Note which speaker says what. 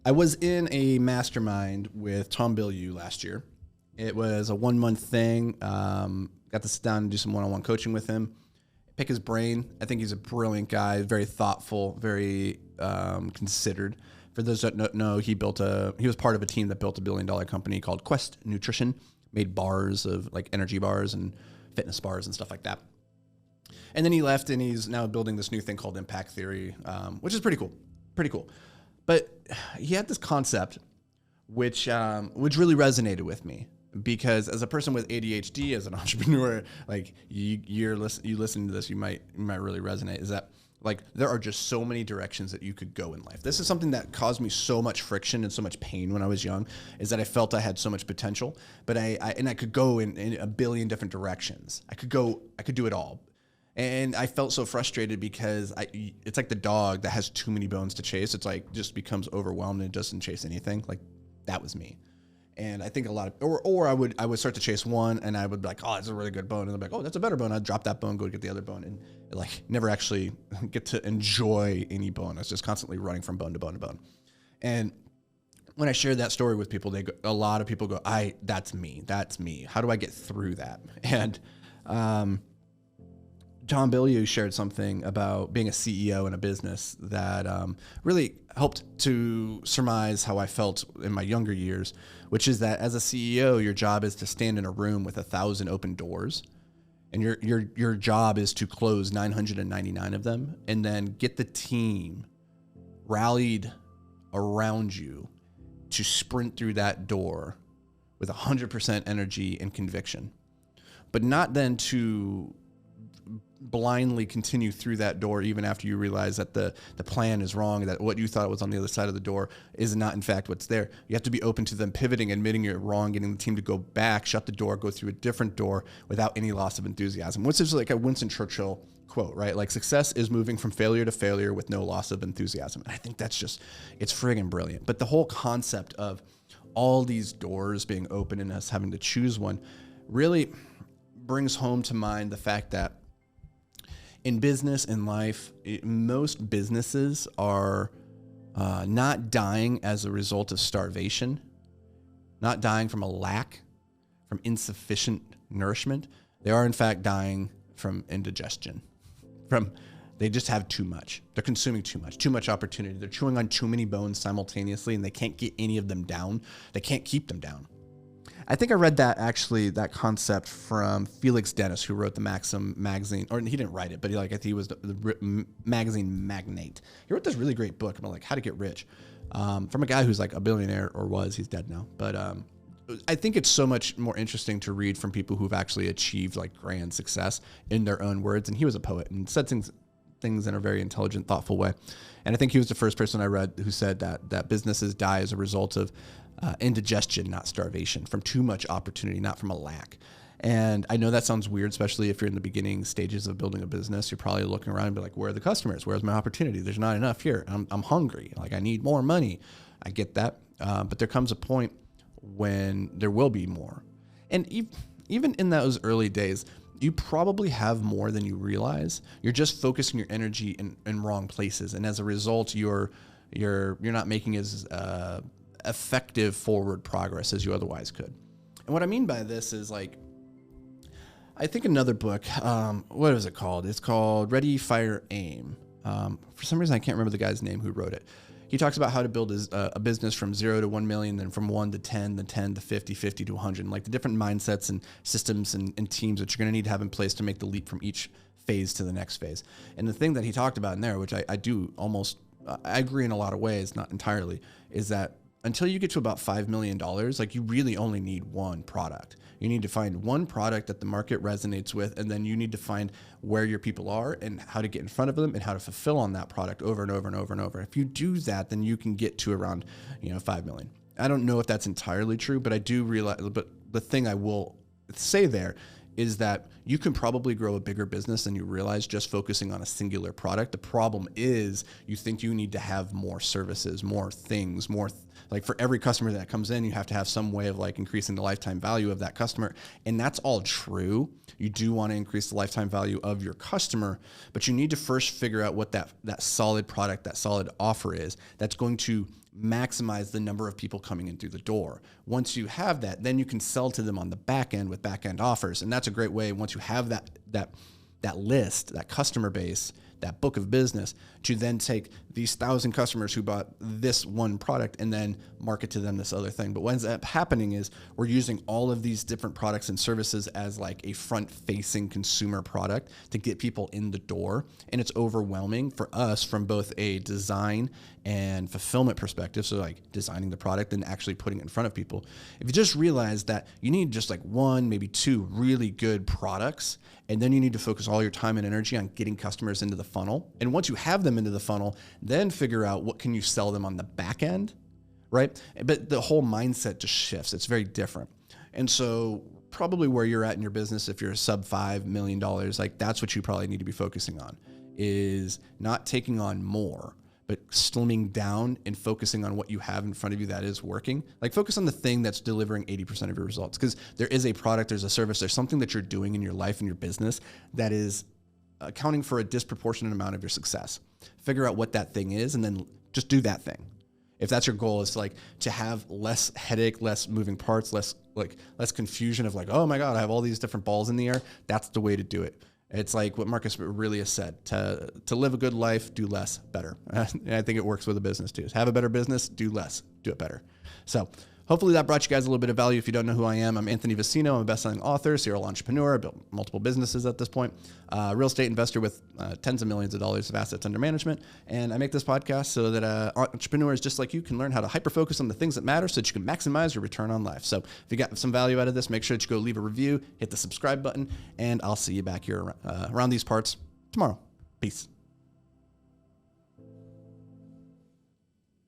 Speaker 1: I was in a mastermind with Tom Bilyeu last year. It was a 1 month thing. Got to sit down and do some one-on-one coaching with him, pick his brain. I think he's a brilliant guy, very thoughtful, very considered. For those that don't know, he was part of a team that built $1 billion company called Quest Nutrition, made bars of like energy bars and fitness bars and stuff like that. And then he left, and he's now building this new thing called impact theory, which is pretty cool. But he had this concept which really resonated with me, because as a person with ADHD, as an entrepreneur, like you listening to this, you might really resonate. Is that like there are just so many directions that you could go in life. This is something that caused me so much friction and so much pain when I was young, is that I felt I had so much potential, but I could go in a billion different directions. I could do it all. And I felt so frustrated because it's like the dog that has too many bones to chase. It's like just becomes overwhelmed and doesn't chase anything. Like that was me. And I think a lot of, or I would start to chase one, and I would be like, oh, that's a really good bone. And I'm like, oh, that's a better bone. I'd drop that bone, go get the other bone, and like never actually get to enjoy any bone. I was just constantly running from bone to bone to bone. And when I shared that story with people, a lot of people go, that's me. How do I get through that? And, Tom Bilyeu shared something about being a CEO in a business that really helped to surmise how I felt in my younger years, which is that as a CEO, your job is to stand in a room with 1,000 open doors, and your job is to close 999 of them, and then get the team rallied around you to sprint through that door with 100% energy and conviction, but not then to blindly continue through that door even after you realize that the plan is wrong, that what you thought was on the other side of the door is not in fact what's there. You have to be open to them pivoting, admitting you're wrong, getting the team to go back, shut the door, go through a different door without any loss of enthusiasm. Which is like a Winston Churchill quote, right? Like success is moving from failure to failure with no loss of enthusiasm. And I think that's just, it's friggin' brilliant. But the whole concept of all these doors being open and us having to choose one really brings home to mind the fact that in business, in life, most businesses are not dying as a result of starvation, not dying from a lack, from insufficient nourishment. They are, in fact, dying from indigestion. They just have too much. They're consuming too much opportunity. They're chewing on too many bones simultaneously, and they can't get any of them down. They can't keep them down. I think I read that concept from Felix Dennis, who wrote the Maxim magazine, or he didn't write it, but he was the magazine magnate. He wrote this really great book about like how to get rich, from a guy who's like a billionaire, or was, he's dead now. But I think it's so much more interesting to read from people who've actually achieved like grand success in their own words. And he was a poet and said things in a very intelligent, thoughtful way. And I think he was the first person I read who said that businesses die as a result of indigestion, not starvation, from too much opportunity, not from a lack. And I know that sounds weird, especially if you're in the beginning stages of building a business. You're probably looking around and be like, where are the customers? Where's my opportunity? There's not enough here. I'm hungry. Like I need more money. I get that. But there comes a point when there will be more. And even in those early days, you probably have more than you realize. You're just focusing your energy in wrong places. And as a result, you're not making as effective forward progress as you otherwise could. And what I mean by this is like, I think another book, what is it called? It's called Ready, Fire, Aim. For some reason, I can't remember the guy's name who wrote it. He talks about how to build a business from 0 to 1 million, then from 1 to 10, then 10 to 50, 50 to 100, and like the different mindsets and systems and teams that you're going to need to have in place to make the leap from each phase to the next phase. And the thing that he talked about in there, which I agree in a lot of ways, not entirely, is that until you get to about $5 million, like you really only need one product. You need to find one product that the market resonates with, and then you need to find where your people are and how to get in front of them and how to fulfill on that product over and over and over and over. If you do that, then you can get to around, 5 million. I don't know if that's entirely true, but I do realize, but the thing I will say there is that you can probably grow a bigger business than you realize just focusing on a singular product. The problem is you think you need to have more services, more things, like for every customer that comes in, you have to have some way of like increasing the lifetime value of that customer. And that's all true. You do want to increase the lifetime value of your customer, but you need to first figure out what that solid product, that solid offer is that's going to maximize the number of people coming in through the door. Once you have that, then you can sell to them on the back end with back end offers. And that's a great way, once you have that list, that customer base, that book of business, to then take these 1,000 customers who bought this one product and then market to them this other thing. But what ends up happening is we're using all of these different products and services as like a front-facing consumer product to get people in the door. And it's overwhelming for us from both a design and fulfillment perspective. So like designing the product and actually putting it in front of people. If you just realize that you need just like one, maybe two really good products, and then you need to focus all your time and energy on getting customers into the funnel. And once you have them into the funnel, then figure out what can you sell them on the back end, right? But the whole mindset just shifts. It's very different. And so probably where you're at in your business, if you're a sub $5 million, like that's what you probably need to be focusing on, is not taking on more, but slimming down and focusing on what you have in front of you that is working. Like focus on the thing that's delivering 80% of your results, because there is a product, there's a service, there's something that you're doing in your life and your business that is accounting for a disproportionate amount of your success. Figure out what that thing is and then just do that thing. If that's your goal, is like to have less headache, less moving parts, less confusion of like, oh my God, I have all these different balls in the air. That's the way to do it. It's like what Marcus Aurelius said, to live a good life, do less, better. And I think it works with a business too. Have a better business, do less, do it better. So hopefully that brought you guys a little bit of value. If you don't know who I am, I'm Anthony Vicino. I'm a best-selling author, serial entrepreneur. I built multiple businesses at this point. Real estate investor with tens of millions of dollars of assets under management. And I make this podcast so that entrepreneurs just like you can learn how to hyper-focus on the things that matter so that you can maximize your return on life. So if you got some value out of this, make sure that you go leave a review, hit the subscribe button, and I'll see you back here around these parts tomorrow. Peace.